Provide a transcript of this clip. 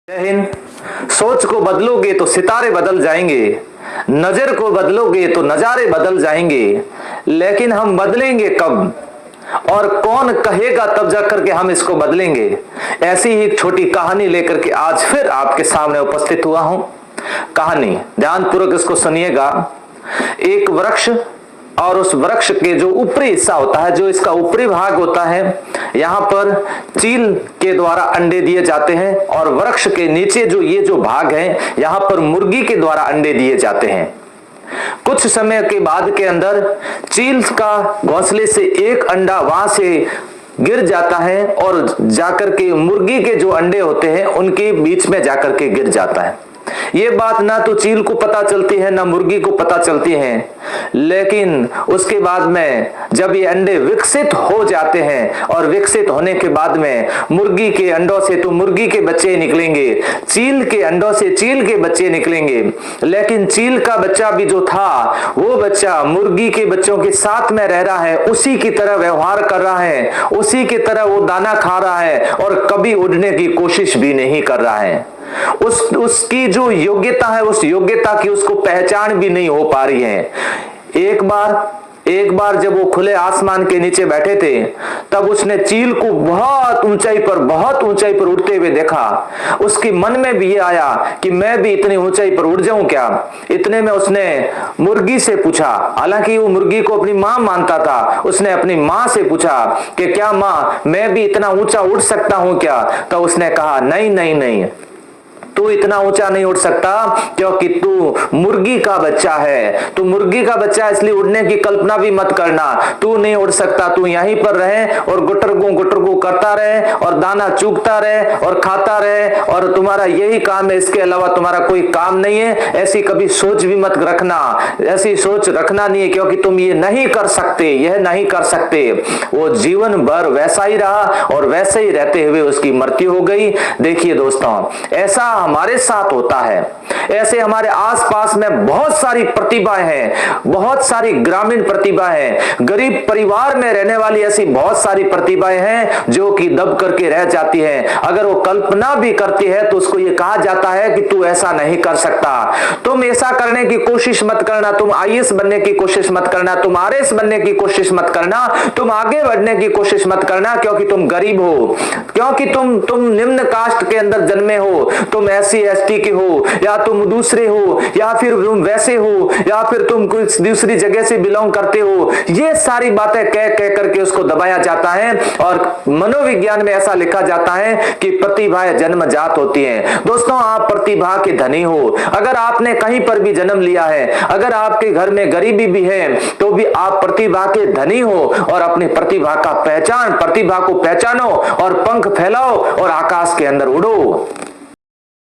जय हिंद। सोच को बदलोगे तो सितारे बदल जाएंगे, नजर को बदलोगे तो नजारे बदल जाएंगे, लेकिन हम बदलेंगे कब और कौन कहेगा तब जाकर के हम इसको बदलेंगे। ऐसी ही एक छोटी कहानी लेकर के आज फिर आपके सामने उपस्थित हुआ हूं। कहानी ध्यानपूर्वक इसको सुनिएगा। एक वृक्ष और उस वृक्ष के जो ऊपरी हिस्सा होता है, जो इसका ऊपरी भाग होता है, यहाँ पर चील के द्वारा अंडे दिए जाते हैं और वृक्ष के नीचे जो ये जो भाग है, यहाँ पर मुर्गी के द्वारा अंडे दिए जाते हैं। कुछ समय के बाद के अंदर चील का घोंसले से एक अंडा वहां से गिर जाता है और जाकर के मुर्गी के जो अंडे होते हैं उनके बीच में जाकर के गिर जाता है। ये बात ना तो चील को पता चलती है ना मुर्गी को पता चलती है, लेकिन उसके बाद में जब ये अंडे विकसित हो जाते हैं और विकसित होने के बाद में मुर्गी के अंडों से तो मुर्गी के बच्चे निकलेंगे, चील के अंडों से चील के बच्चे निकलेंगे, लेकिन चील का बच्चा भी जो था वो बच्चा मुर्गी के बच्चों के साथ में रह रहा है, उसी की तरह व्यवहार कर रहा है, उसी की तरह वो दाना खा रहा है और कभी उड़ने की कोशिश भी नहीं कर रहा है। उसकी जो योग्यता है, उस योग्यता की उसको पहचान भी नहीं हो पा रही है। एक बार जब वो खुले आसमान के नीचे बैठे थे, तब उसने चील को बहुत ऊंचाई पर उड़ते हुए देखा। उसके मन में भी ये आया कि मैं भी इतनी ऊंचाई पर उड़ जाऊं क्या। इतने में उसने मुर्गी से पूछा, हालांकि वो मुर्गी को अपनी मां मानता था, उसने अपनी मां से पूछा कि क्या मां मैं भी इतना ऊंचा उड़ सकता हूं क्या। तो उसने कहा नहीं नहीं नहीं, तू इतना ऊंचा नहीं उड़ सकता क्योंकि तू मुर्गी का बच्चा है। तू मुर्गी का बच्चा, इसलिए उड़ने की कल्पना भी मत करना। तू नहीं उड़ सकता, तू यहीं पर रहे और गुटरगू करता रहे और दाना चूगता रहे और खाता रहे और तुम्हारा यही काम है, इसके अलावा तुम्हारा कोई काम नहीं है। ऐसी कभी सोच भी मत रखना, ऐसी सोच रखना नहीं है, क्योंकि तुम ये नहीं कर सकते, यह नहीं कर सकते। वो जीवन भर वैसा ही रहा और वैसे ही रहते हुए उसकी मृत्यु हो गई। देखिए दोस्तों, ऐसा हमारे साथ होता है। ऐसे हमारे आसपास में बहुत सारी प्रतिभाएं हैं, बहुत सारी ग्रामीण प्रतिभाएं हैं, गरीब परिवार में रहने वाली ऐसी बहुत सारी प्रतिभाएं हैं जो कि दब करके रह जाती हैं। अगर वो कल्पना भी करती है तो उसको ये कहा जाता है कि तू ऐसा नहीं कर सकता, तुम ऐसा करने की कोशिश मत करना, तुम आईएएस बनने की कोशिश मत करना, तुम आरएएस बनने की कोशिश मत करना, तुम आगे बढ़ने की कोशिश मत करना, क्योंकि तुम गरीब हो, क्योंकि तुम निम्न कास्ट के अंदर जन्मे हो, तुम SC ST के हो, या तुम दूसरे हो, या फिर तुम वैसे हो, या फिर तुम कुछ दूसरी जगह से बिलोंग करते हो। ये सारी बातें कह करके उसको दबाया जाता है और मनोविज्ञान में ऐसा लिखा जाता है कि प्रतिभाएं जन्मजात होती हैं। दोस्तों, आप प्रतिभा के धनी हो। अगर आपने कहीं पर भी जन्म लिया है, अगर आपके घर में गरीबी भी है, तो भी आप प्रतिभा के धनी हो और अपनी प्रतिभा को पहचानो और पंख फैलाओ और आकाश के अंदर उड़ो।